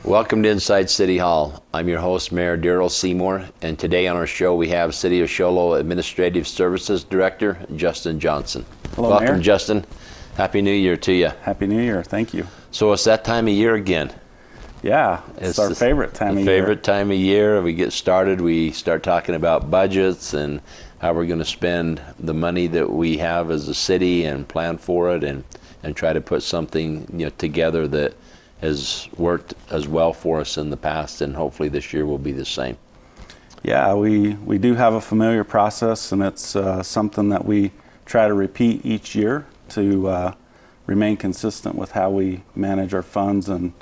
Welcome to Inside City Hall. I'm your host, Mayor Seymore, and today on our show we have City of Show Low Administrative Services Director, Justin Johnson. Hello, Welcome, Mayor. Justin. Happy New Year to you. Happy New Year. Thank you. So it's that time of year again. Yeah, it's our favorite time of year. Favorite time of year. We get started, we start talking about budgets and how we're going to spend the money that we have as a city and plan for it and try to put something together that has worked as well for us in the past, and hopefully this year will be the same. Yeah, we do have a familiar process, and it's something that we try to repeat each year to remain consistent with how we manage our funds and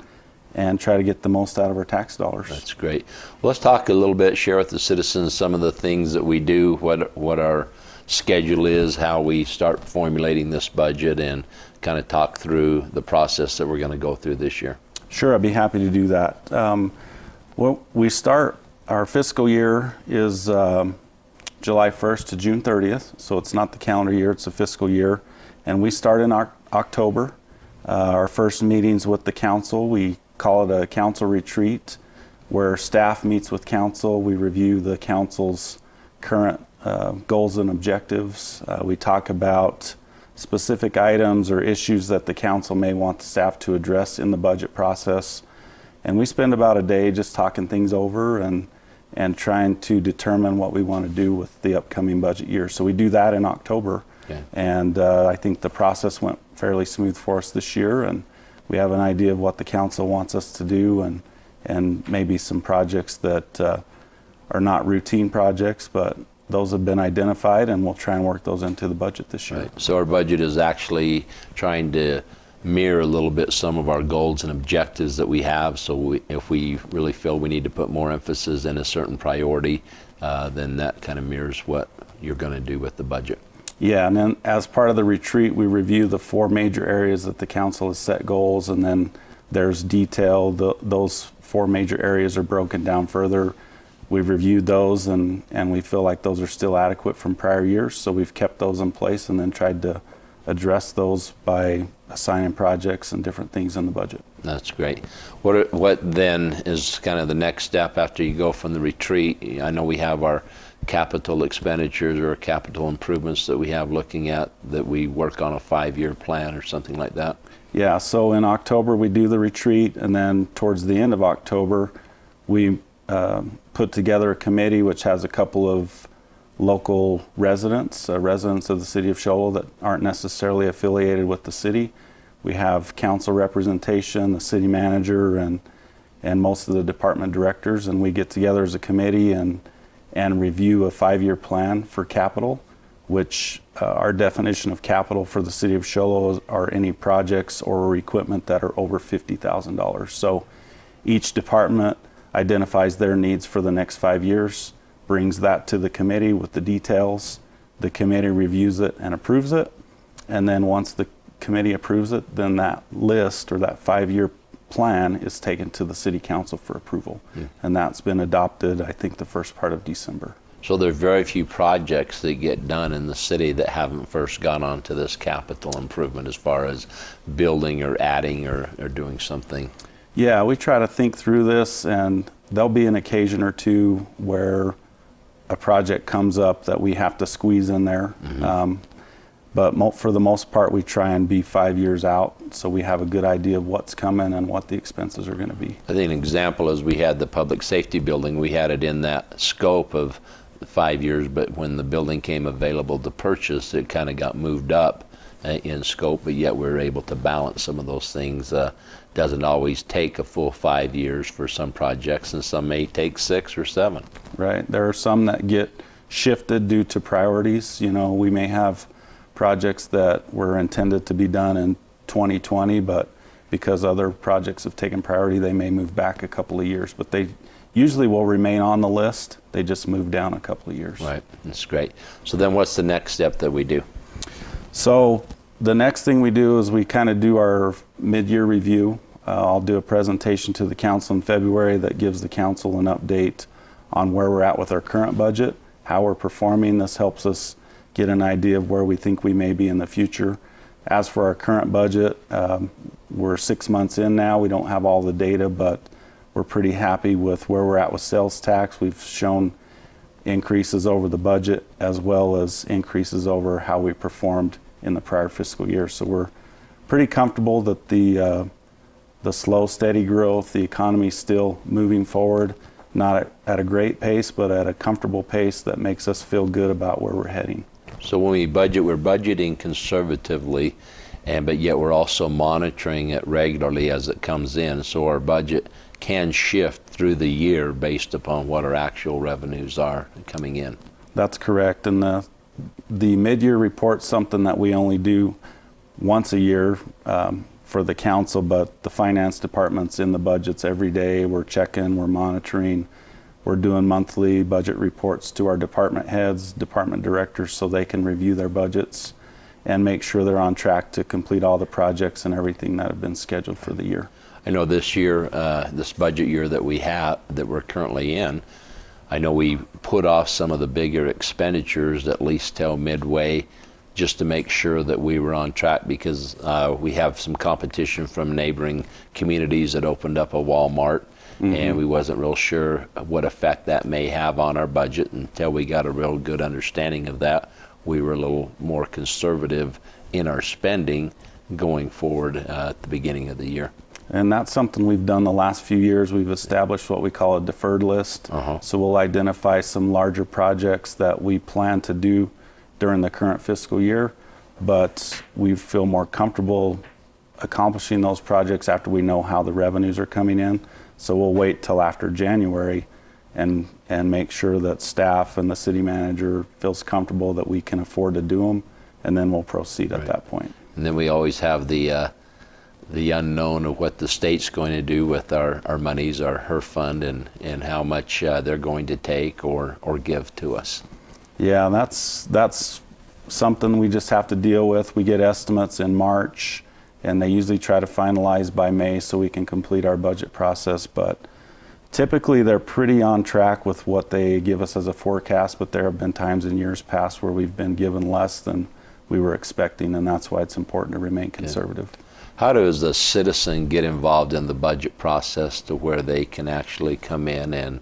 try to get the most out of our tax dollars. That's great. Well, let's talk a little bit, share with the citizens some of the things that we do, what our schedule is, how we start formulating this budget, and kind of talk through the process that we're going to go through this year. Sure, I'd be happy to do that. Well, we start, our fiscal year is July 1st to June 30th, so it's not the calendar year, it's the fiscal year, and we start in October. Our first meetings with the council, we call it a council retreat, where staff meets with council. We review the council's current goals and objectives. We talk about specific items or issues that the council may want the staff to address in the budget process. And we spend about a day just talking things over and trying to determine what we want to do with the upcoming budget year. So we do that in October. Okay. And I think the process went fairly smooth for us this year, and we have an idea of what the council wants us to do and maybe some projects that are not routine projects, but those have been identified, and we'll try and work those into the budget this year. Right. So our budget is actually trying to mirror a little bit some of our goals and objectives that we have. So if we really feel we need to put more emphasis in a certain priority, then that kind of mirrors what you're going to do with the budget. Yeah, and then as part of the retreat, we review the 4 major areas that the council has set goals, and then there's detail. Those 4 major areas are broken down further. We've reviewed those, and we feel like those are still adequate from prior years, so we've kept those in place and then tried to address those by assigning projects and different things in the budget. That's great. What then is kind of the next step after you go from the retreat? I know we have our capital expenditures or capital improvements that we have looking at, that we work on a 5-year plan or something like that. Yeah, so in October we do the retreat, and then towards the end of October we put together a committee which has a couple of local residents of the city of Show Low that aren't necessarily affiliated with the city. We have council representation, the city manager, and most of the department directors, and we get together as a committee and review a 5-year plan for capital, which our definition of capital for the city of Show Low are any projects or equipment that are over $50,000. So each department identifies their needs for the next 5 years, brings that to the committee with the details. The committee reviews it and approves it, and then once the committee approves it, then that list or that 5-year plan is taken to the city council for approval. And that's been adopted, I think, the first part of December. So there are very few projects that get done in the city that haven't first gone on to this capital improvement as far as building or adding or doing something. Yeah, we try to think through this, and there'll be an occasion or two where a project comes up that we have to squeeze in there. But for the most part, we try and be 5 years out, so we have a good idea of what's coming and what the expenses are going to be. I think an example is we had the public safety building. We had it in that scope of 5 years, but when the building came available to purchase, it kind of got moved up in scope, but yet we were able to balance some of those things. Doesn't always take a full 5 years for some projects, and some may take 6 or 7. Right. There are some that get shifted due to priorities. You know, we may have projects that were intended to be done in 2020, but because other projects have taken priority, they may move back a couple of years, but they usually will remain on the list. They just move down a couple of years. Right. That's great. So then what's the next step that we do? So the next thing we do is we kind of do our mid-year review. I'll do a presentation to the council in February that gives the council an update on where we're at with our current budget, how we're performing. This helps us get an idea of where we think we may be in the future. As for our current budget, we're 6 months in now. We don't have all the data, but we're pretty happy with where we're at with sales tax. We've shown increases over the budget as well as increases over how we performed in the prior fiscal year. So we're pretty comfortable that the slow, steady growth, the economy is still moving forward, not at a great pace, but at a comfortable pace that makes us feel good about where we're heading. So when we budget, we're budgeting conservatively, but yet we're also monitoring it regularly as it comes in. So our budget can shift through the year based upon what our actual revenues are coming in. That's correct. And the mid-year report's something that we only do once a year for the council, but the finance department's in the budgets every day. We're checking, we're monitoring, we're doing monthly budget reports to our department heads, department directors, so they can review their budgets and make sure they're on track to complete all the projects and everything that have been scheduled for the year. I know this year, this budget year that we're currently in, I know we put off some of the bigger expenditures at least till midway, just to make sure that we were on track, because we have some competition from neighboring communities that opened up a Walmart, and we wasn't real sure what effect that may have on our budget. Until we got a real good understanding of that, we were a little more conservative in our spending going forward at the beginning of the year. And that's something we've done the last few years. We've established what we call a deferred list. So we'll identify some larger projects that we plan to do during the current fiscal year, but we feel more comfortable accomplishing those projects after we know how the revenues are coming in. So we'll wait till after January and make sure that staff and the city manager feels comfortable that we can afford to do them, and then we'll proceed at that point. And then we always have the unknown of what the state's going to do with our monies, our HERF fund, and how much they're going to take or give to us. Yeah, that's something we just have to deal with. We get estimates in March, and they usually try to finalize by May so we can complete our budget process. But typically they're pretty on track with what they give us as a forecast, but there have been times in years past where we've been given less than we were expecting, and that's why it's important to remain conservative. Yeah. How does the citizen get involved in the budget process to where they can actually come in and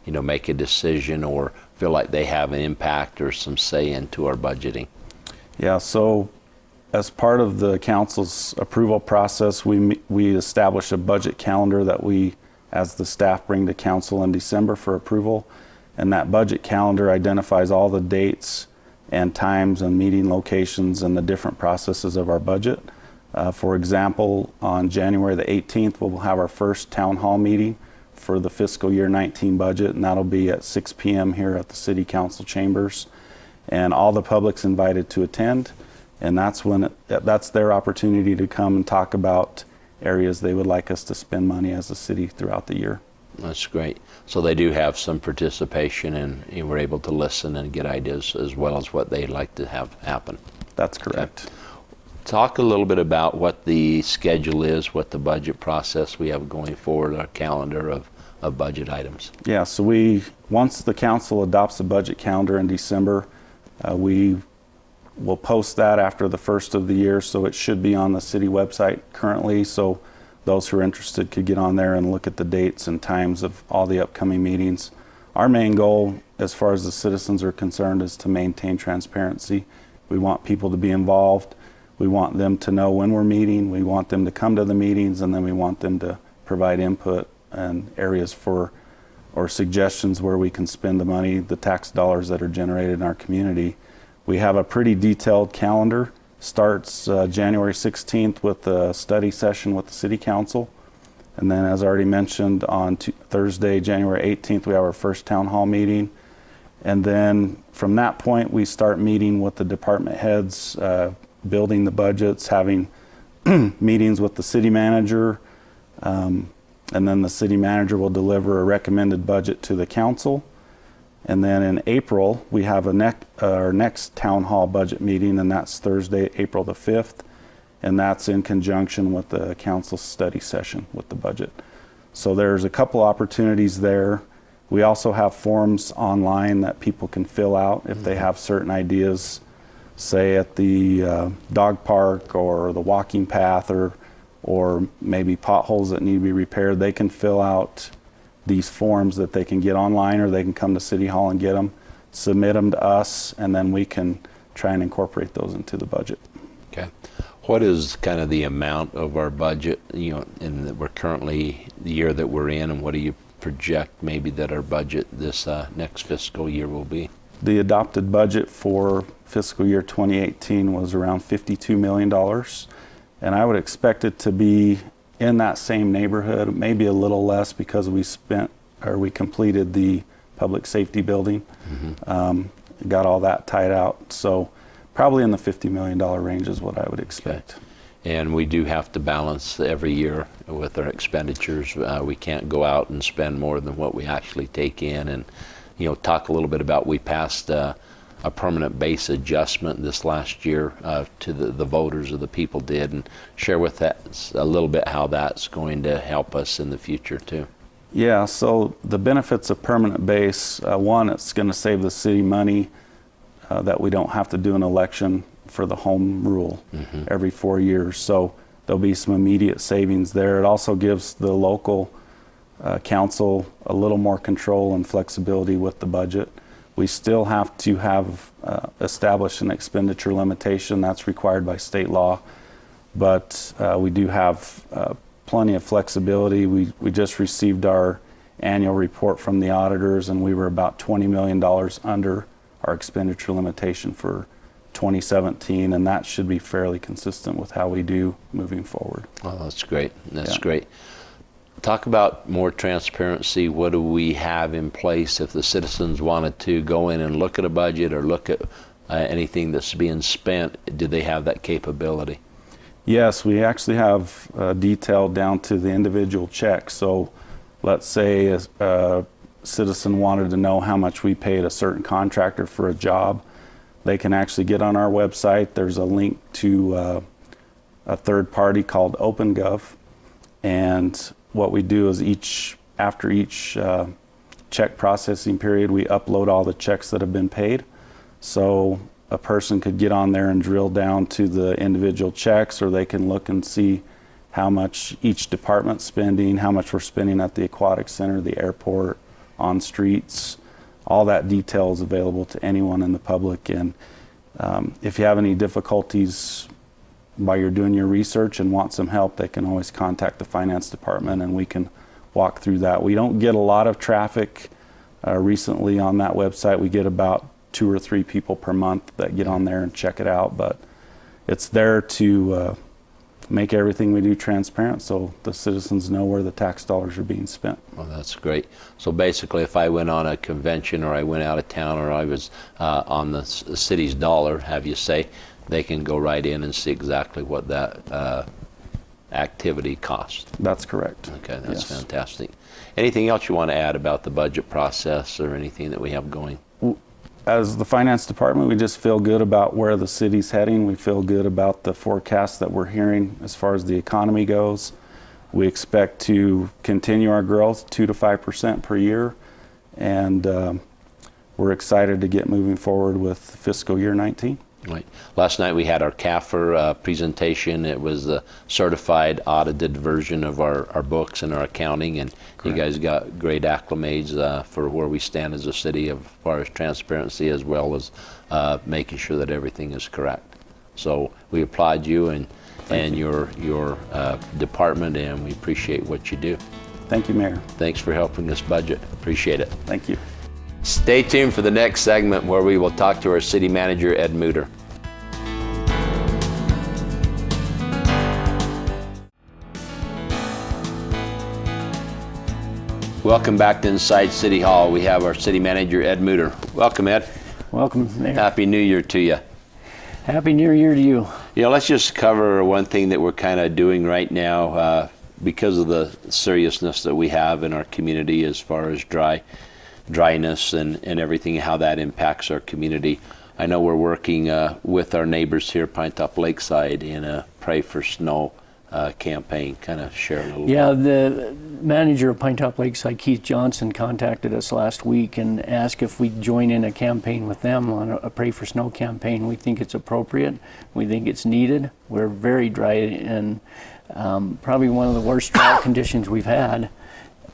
make a decision or feel like they have an impact or some say into our budgeting? Yeah, so as part of the council's approval process, we establish a budget calendar that we, as the staff, bring to council in December for approval. And that budget calendar identifies all the dates and times and meeting locations and the different processes of our budget. For example, on January the 18th, we'll have our first town hall meeting for the fiscal year 19 budget, and that'll be at 6 p.m. here at the City Council chambers. And all the public's invited to attend, and that's their opportunity to come and talk about areas they would like us to spend money as a city throughout the year. That's great. So they do have some participation, and we're able to listen and get ideas as well as what they'd like to have happen. That's correct. Okay. Talk a little bit about what the schedule is, what the budget process we have going forward, our calendar of budget items. Yeah, so once the council adopts the budget calendar in December, we will post that after the first of the year, so it should be on the city website currently, so those who are interested could get on there and look at the dates and times of all the upcoming meetings. Our main goal, as far as the citizens are concerned, is to maintain transparency. We want people to be involved. We want them to know when we're meeting. We want them to come to the meetings, and then we want them to provide input and areas or suggestions where we can spend the money, the tax dollars that are generated in our community. We have a pretty detailed calendar. Starts January 16th with a study session with the City Council. And then, as already mentioned, on Thursday, January 18th, we have our first town hall meeting. And then from that point, we start meeting with the department heads, building the budgets, having meetings with the city manager, and then the city manager will deliver a recommended budget to the council. And then in April, we have our next town hall budget meeting, and that's Thursday, April the 5th, and that's in conjunction with the council study session with the budget. So there's a couple opportunities there. We also have forms online that people can fill out if they have certain ideas, say at the dog park or the walking path or maybe potholes that need to be repaired. They can fill out these forms that they can get online, or they can come to City Hall and get them, submit them to us, and then we can try and incorporate those into the budget. Okay. What is kind of the amount of our budget, in we're currently the year that we're in, and what do you project maybe that our budget this next fiscal year will be? The adopted budget for fiscal year 2018 was around $52 million, and I would expect it to be in that same neighborhood, maybe a little less because we completed the public safety building, got all that tied out. So probably in the $50 million range is what I would expect. Okay. And we do have to balance every year with our expenditures. We can't go out and spend more than what we actually take in. And talk a little bit about, we passed a permanent base adjustment this last year to the voters, or the people did, and share with us a little bit how that's going to help us in the future too. Yeah, so the benefits of permanent base, one, it's going to save the city money that we don't have to do an election for the home rule every 4 years. So there'll be some immediate savings there. It also gives the local council a little more control and flexibility with the budget. We still have to have established an expenditure limitation that's required by state law, but we do have plenty of flexibility. We just received our annual report from the auditors, and we were about $20 million under our expenditure limitation for 2017, and that should be fairly consistent with how we do moving forward. Oh, that's great. That's great. Talk about more transparency. What do we have in place if the citizens wanted to go in and look at a budget or look at anything that's being spent? Do they have that capability? Yes, we actually have detailed down to the individual check. So let's say a citizen wanted to know how much we paid a certain contractor for a job. They can actually get on our website. There's a link to a third party called OpenGov, and what we do is after each check processing period, we upload all the checks that have been paid. So a person could get on there and drill down to the individual checks, or they can look and see how much each department's spending, how much we're spending at the aquatic center, the airport, on streets. All that detail is available to anyone in the public. And if you have any difficulties while you're doing your research and want some help, they can always contact the finance department and we can walk through that. We don't get a lot of traffic recently on that website. We get about 2 or 3 people per month that get on there and check it out, but it's there to make everything we do transparent so the citizens know where the tax dollars are being spent. Well, that's great. So basically, if I went on a convention, or I went out of town, or I was on the city's dollar, have you say, they can go right in and see exactly what that activity cost. That's correct. Okay, that's Yes. fantastic. Anything else you want to add about the budget process or anything that we have going? As the finance department, we just feel good about where the city's heading. We feel good about the forecast that we're hearing as far as the economy goes. We expect to continue our growth 2 to 5% per year, and we're excited to get moving forward with fiscal year 19. Right. Last night we had our CAFR presentation. It was the certified audited version of our books and our accounting, and Correct. You guys got great acclimates for where we stand as a city as far as transparency, as well as making sure that everything is correct. So we applaud you and your department, and we appreciate what you do. Thank you, Mayor. Thanks for helping us budget. Appreciate it. Thank you. Stay tuned for the next segment where we will talk to our city manager, Ed Muter. Welcome back to Inside City Hall. We have our city manager, Ed Muter. Welcome, Ed. Welcome, Mayor. Happy New Year to you. Happy New Year to you. Let's just cover one thing that we're kind of doing right now because of the seriousness that we have in our community as far as dryness and everything, how that impacts our community. I know we're working with our neighbors here, Pinetop Lakeside, in a Pray for Snow campaign. Kind of share a little Yeah, bit. the manager of Pinetop Lakeside, Keith Johnson, contacted us last week and asked if we'd join in a campaign with them on a Pray for Snow campaign. We think it's appropriate. We think it's needed. We're very dry and probably one of the worst drought conditions we've had.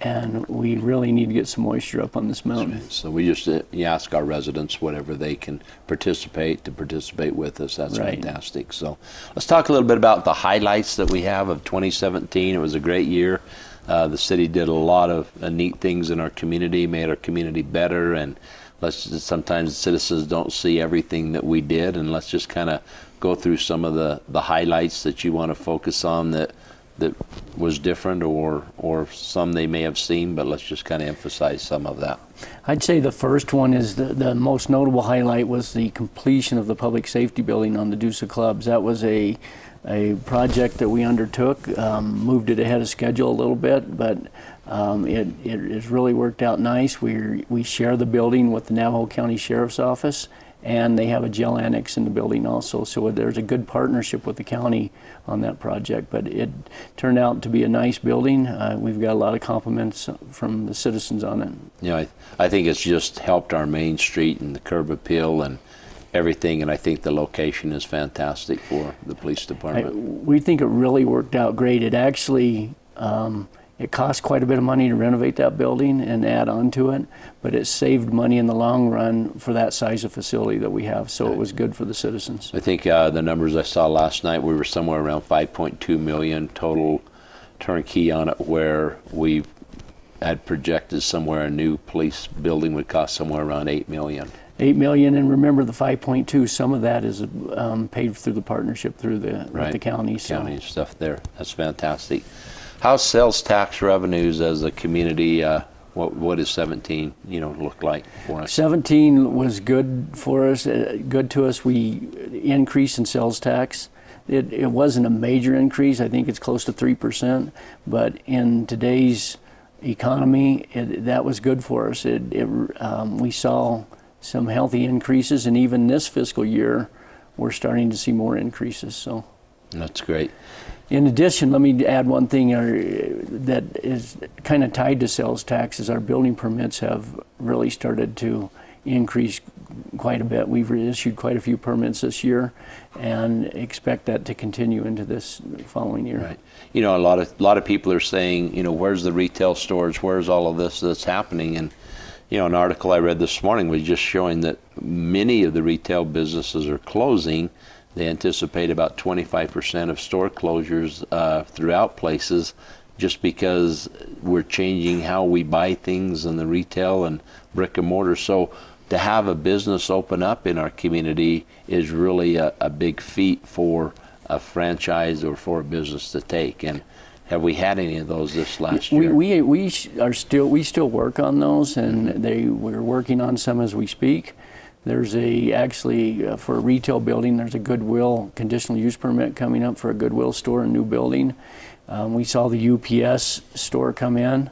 and we really need to get some moisture up on this mountain. So we just you ask our residents whatever they can participate with us. That's Right. fantastic. So let's talk a little bit about the highlights that we have of 2017. It was a great year. The city did a lot of neat things in our community, made our community better, and sometimes citizens don't see everything that we did, and let's just kind of go through some of the highlights that you want to focus on that was different, or some they may have seen, but let's just kind of emphasize some of that. I'd say the first one is the most notable highlight was the completion of the public safety building on the Deuce of Clubs. That was a project that we undertook, moved it ahead of schedule a little bit, but it has really worked out nice. We share the building with the Navajo County Sheriff's Office, and they have a jail annex in the building also. So there's a good partnership with the county on that project. But it turned out to be a nice building. We've got a lot of compliments from the citizens on it. You know, I think it's just helped our main street and the curb appeal and everything, and I think the location is fantastic for the police department. We think it really worked out great. It actually it cost quite a bit of money to renovate that building and add on to it, but it saved money in the long run for that size of facility that we have, so it was good for the citizens. I think the numbers I saw last night, we were somewhere around 5.2 million total turnkey on it, where we had projected somewhere a new police building would cost somewhere around 8 million. 8 million, and remember the 5.2, some of that is paid through the partnership through the, with the county. So. County stuff there. That's fantastic. How's sales tax revenues as a community? What does 17 look like for us? 17 was good for us, good to us. We increased in sales tax. It wasn't a major increase. I think it's close to 3%, but in today's economy, that was good for us. We saw some healthy increases, and even this fiscal year, we're starting to see more increases. So that's great. In addition, let me add one thing that is kind of tied to sales taxes. Our building permits have really started to increase quite a bit. We've issued quite a few permits this year, and expect that to continue into this following year. Right. You know, a lot of people are saying, where's the retail stores? Where's all of this that's happening? And an article I read this morning was just showing that many of the retail businesses are closing. They anticipate about 25% of store closures throughout places, just because we're changing how we buy things in the retail and brick and mortar. So to have a business open up in our community is really a big feat for a franchise or for a business to take. And have we had any of those this last year? We still work on those, and we're working on some as we speak. There's for a retail building, there's a Goodwill conditional use permit coming up for a Goodwill store, a new building. We saw the UPS store come in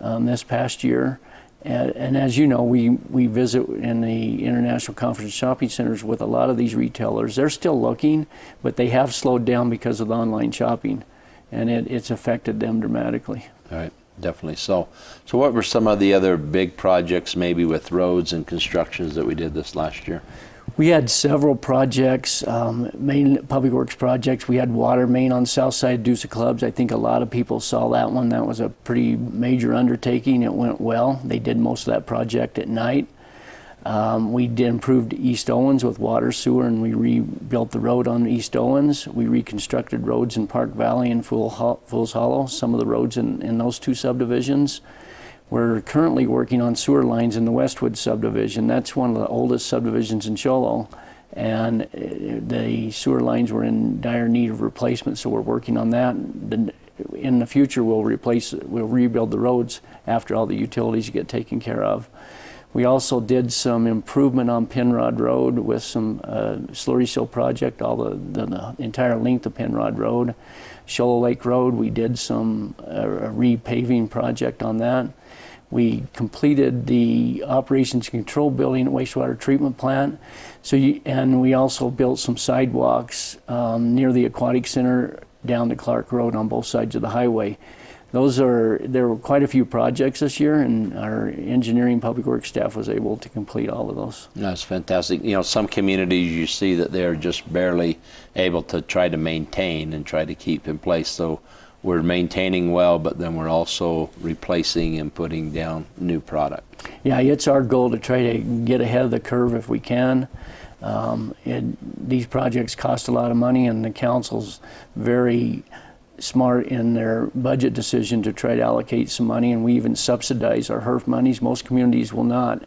this past year. And as you know, we visit in the International Conference Shopping Centers with a lot of these retailers. They're still looking, but they have slowed down because of the online shopping, and it's affected them dramatically. All right. Definitely. So what were some of the other big projects, maybe with roads and constructions, that we did this last year? We had several projects, main public works projects. We had water main on the south side of Deuce of Clubs. I think a lot of people saw that one. That was a pretty major undertaking. It went well. They did most of that project at night. We improved East Owens with water, sewer, and we rebuilt the road on East Owens. We reconstructed roads in Park Valley and Fool's Hollow, some of the roads in those two subdivisions. We're currently working on sewer lines in the Westwood subdivision. That's one of the oldest subdivisions in Show Low, and the sewer lines were in dire need of replacement, so we're working on that. In the future, we'll rebuild the roads after all the utilities get taken care of. We also did some improvement on Penrod Road with some slurry seal project, all the entire length of Penrod Road. Shoal Lake Road, we did some repaving project on that. We completed the operations control building at wastewater treatment plant. And we also built some sidewalks near the aquatic center down to Clark Road on both sides of the highway. There were quite a few projects this year, and our engineering public works staff was able to complete all of those. That's fantastic. Some communities you see that they're just barely able to try to maintain and try to keep in place. So we're maintaining well, but then we're also replacing and putting down new product. Yeah, it's our goal to try to get ahead of the curve if we can. These projects cost a lot of money, and the council's very smart in their budget decision to try to allocate some money, and we even subsidize our HERF monies. Most communities will not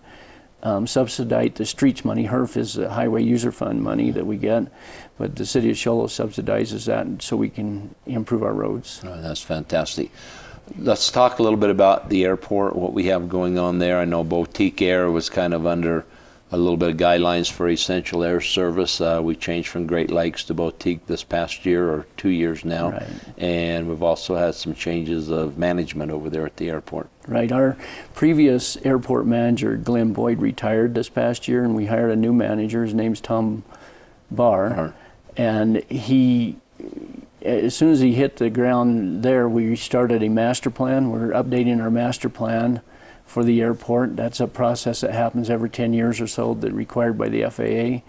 subsidize the streets money. HERF is the highway user fund money that we get, but the city of Show Low subsidizes that so we can improve our roads. Oh, that's fantastic. Let's talk a little bit about the airport, what we have going on there. I know Boutique Air was kind of under a little bit of guidelines for essential air service. We changed from Great Lakes to Boutique this past year, or 2 years now. Right. And we've also had some changes of management over there at the airport. Right. Our previous airport manager, Glenn Boyd, retired this past year, and we hired a new manager. His name's Tom Barr. And he, as soon as he hit the ground there, we started a master plan. We're updating our master plan for the airport. That's a process that happens every 10 years or so, that required by the FAA.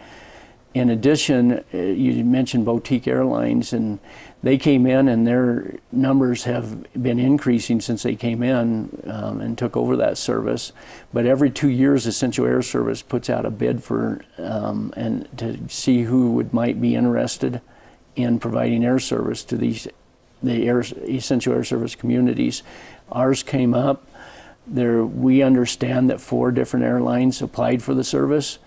In addition, you mentioned Boutique Airlines, and they came in, and their numbers have been increasing since they came in and took over that service. But every 2 years, Essential Air Service puts out a bid for and to see who might be interested in providing air service to the Essential Air Service communities. Ours came up. We understand that 4 different airlines applied for the service.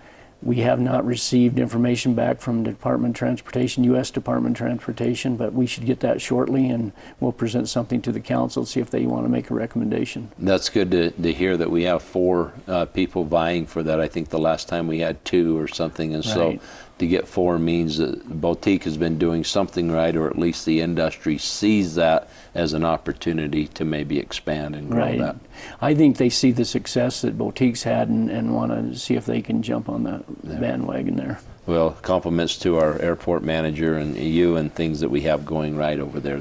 We have not received information back from the Department of Transportation, U.S. Department of Transportation, but we should get that shortly, and we'll present something to the council, see if they want to make a recommendation. That's good to hear that we have 4 people vying for that. I think the last time we had 2 or something, and Right. so to get 4 means that Boutique has been doing something right, or at least the industry sees that as an opportunity to maybe expand and grow Right. that. I think they see the success that Boutique's had and want to see if they can jump on that bandwagon there. Well, compliments to our airport manager and you, and things that we have going right over there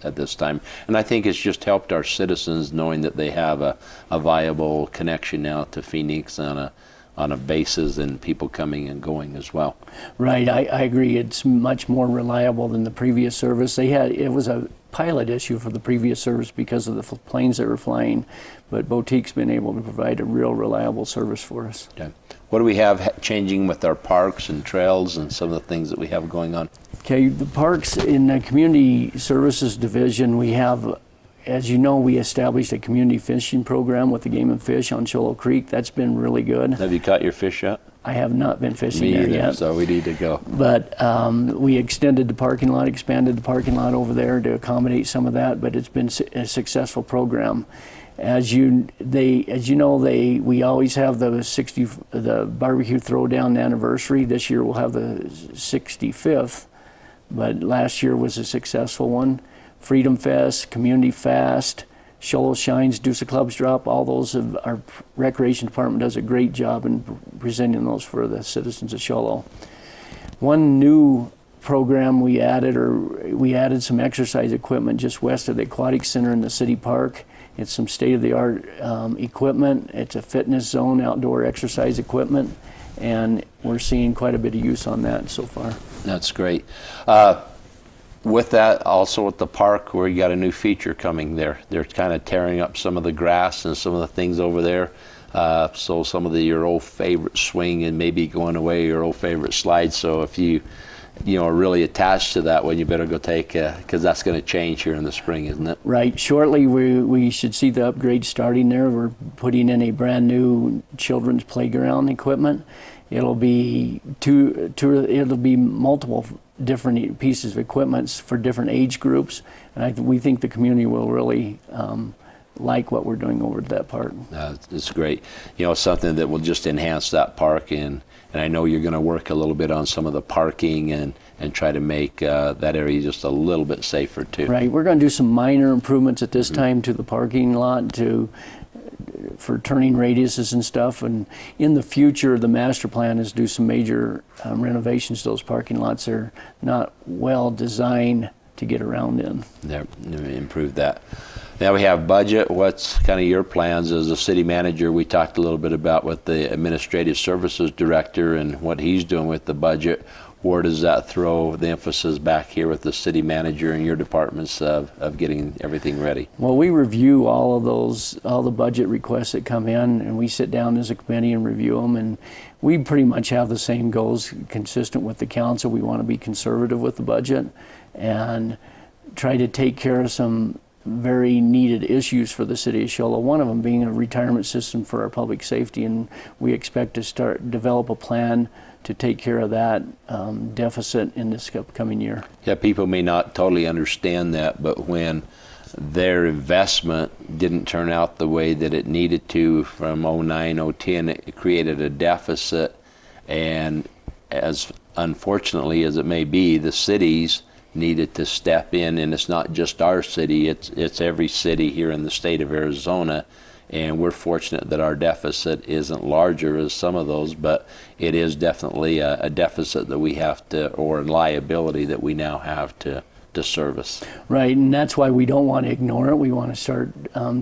at this time. And I think it's just helped our citizens knowing that they have a viable connection now to Phoenix on a basis, and people coming and going as well. Right, I agree. It's much more reliable than the previous service. It was a pilot issue for the previous service because of the planes that were flying, but Boutique's been able to provide a real reliable service for us. Okay. What do we have changing with our parks and trails and some of the things that we have going on? Okay, the parks in the Community Services Division, we have, as you know, we established a community fishing program with the Game and Fish on Show Low Creek. That's been really good. Have you caught your fish yet? I have not been fishing Me there either, yet. so we need to go. But we extended the parking lot, expanded the parking lot over there to accommodate some of that, but it's been a successful program. As you know, we always have the barbecue throwdown anniversary. This year we'll have the 65th, but last year was a successful one. Freedom Fest, Community Fast, Show Low Shines, Deuce of Clubs Drop, all those our Recreation Department does a great job in presenting those for the citizens of Show Low. One new program we added some exercise equipment just west of the Aquatic Center in the city park. It's some state-of-the-art equipment. It's a fitness zone, outdoor exercise equipment, and we're seeing quite a bit of use on that so far. That's great. With that, also at the park, where you got a new feature coming there. They're kind of tearing up some of the grass and some of the things over there. So some of your old favorite swing and maybe going away, your old favorite slide. So if you are really attached to that one, you better go take, because that's going to change here in the spring, isn't it? Right. Shortly, we should see the upgrade starting there. We're putting in a brand new children's playground equipment. It'll be it'll be multiple different pieces of equipment for different age groups, and we think the community will really like what we're doing over at that park. It's great. Something that will just enhance that park, and I know you're going to work a little bit on some of the parking and try to make that area just a little bit safer too. Right. We're going to do some minor improvements at this time to the parking lot for turning radiuses and stuff, and in the future the master plan is do some major renovations to those parking lots. They're not well designed to get around in. There, improve that. Now we have budget. What's kind of your plans as a city manager? We talked a little bit about with the administrative services director and what he's doing with the budget. where does that throw the emphasis back here with the city manager and your departments of getting everything ready? Well, we review all the budget requests that come in, and we sit down as a committee and review them, and we pretty much have the same goals consistent with the council. We want to be conservative with the budget and try to take care of some very needed issues for the city of Shoalo, one of them being a retirement system for our public safety, and we expect to develop a plan to take care of that deficit in this upcoming year. Yeah, people may not totally understand that, but when their investment didn't turn out the way that it needed to from 09, 010, it created a deficit, and as unfortunately as it may be, the cities needed to step in, and it's not just our city, it's every city here in the state of Arizona, and we're fortunate that our deficit isn't larger as some of those, but it is definitely a deficit that we have to, or a liability that we now have to service. Right, and that's why we don't want to ignore it. We want to start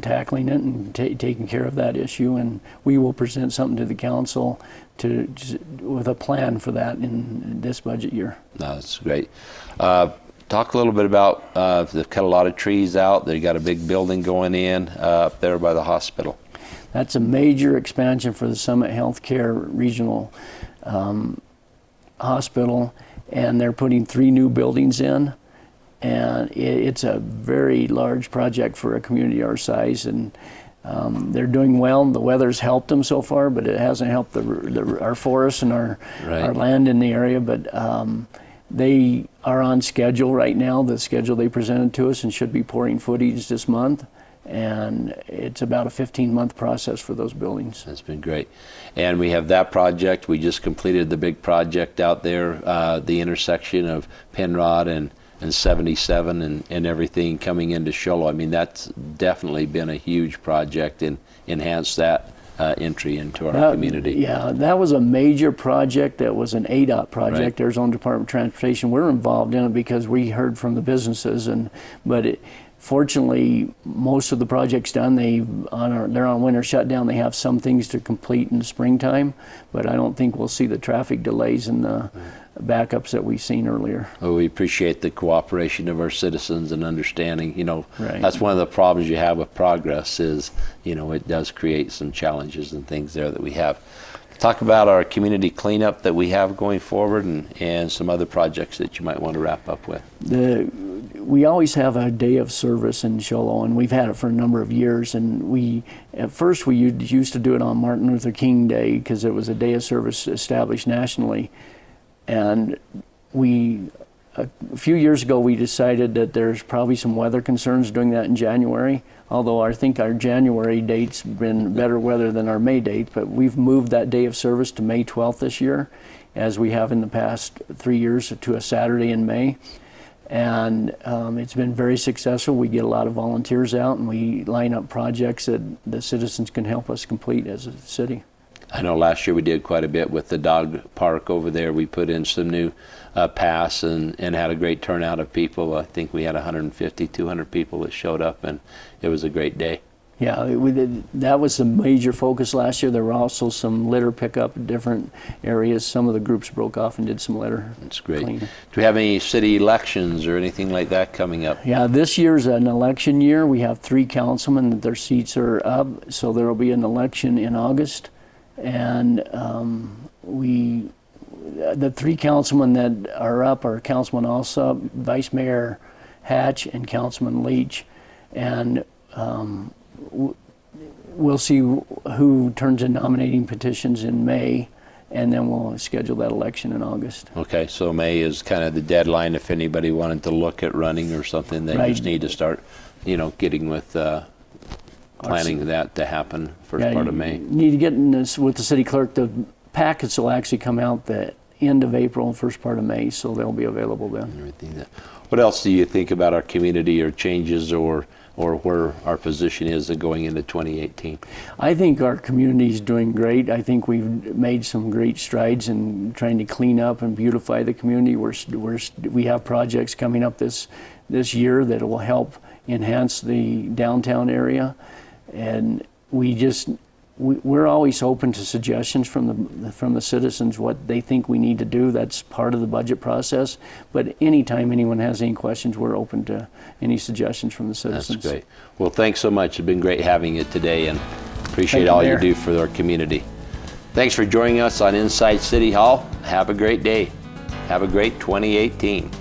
tackling it and taking care of that issue, and we will present something to the council with a plan for that in this budget year. No, that's great. Talk a little bit about, they've cut a lot of trees out. They got a big building going in up there by the hospital. That's a major expansion for the Summit Healthcare Regional Hospital, and they're putting 3 new buildings in, and it's a very large project for a community our size, and they're doing well. The weather's helped them so far, but it hasn't helped our forests and our land in the area, but they are on schedule right now, the schedule they presented to us, and should be pouring footage this month. And it's about a 15-month process for those buildings. That's been great. And we have that project. We just completed the big project out there, the intersection of Penrod and 77 and everything coming into Shoalo. I mean, that's definitely been a huge project and enhanced that entry into our community. Yeah, that was a major project. That was an ADOT project, Right. Arizona Department of Transportation. We're involved in it because we heard from the businesses, but fortunately, most of the project's done. They're on winter shutdown. They have some things to complete in the springtime, but I don't think we'll see the traffic delays and the backups that we've seen earlier. Well, we appreciate the cooperation of our citizens and understanding. You know, Right. That's one of the problems you have with progress is, you know, it does create some challenges and things there that we have. Talk about our community cleanup that we have going forward and some other projects that you might want to wrap up with. We always have a day of service in Shoalo, and we've had it for a number of years. And at first we used to do it on Martin Luther King Day because it was a day of service established nationally. And a few years ago, we decided that there's probably some weather concerns doing that in January, although I think our January date's been better weather than our May date, but we've moved that day of service to May 12th this year, as we have in the past 3 years, to a Saturday in May. And it's been very successful. We get a lot of volunteers out, and we line up projects that the citizens can help us complete as a city. I know last year we did quite a bit with the dog park over there. We put in some new paths and had a great turnout of people. I think we had 150, 200 people that showed up, and it was a great day. Yeah, that was the major focus last year. There were also some litter pickup in different areas. Some of the groups broke off and did some litter. That's great. cleaning. Do we have any city elections or anything like that coming up? Yeah, this year's an election year. We have 3 councilmen that their seats are up, so there will be an election in August. And the 3 councilmen that are up are Councilman Alsop, Vice Mayor Hatch, and Councilman Leach. And we'll see who turns in nominating petitions in May, and then we'll schedule that election in August. Okay, so May is kind of the deadline if anybody wanted to look at running or something. They just need to start, getting with planning that to happen first part of May. You need to get in this with the city clerk. The packets will actually come out the end of April and first part of May, so they'll be available then. Everything. What else do you think about our community or changes or where our position is going into 2018? I think our community is doing great. I think we've made some great strides in trying to clean up and beautify the community. We have projects coming up this year that will help enhance the downtown area, and we we're always open to suggestions from the citizens, what they think we need to do. That's part of the budget process. But anytime anyone has any questions, we're open to any suggestions from the citizens. That's great. Well, thanks so much. It's been great having you today, and appreciate Thank you, all you Mayor. do for our community. Thanks for joining us on Inside City Hall. Have a great day. Have a great 2018.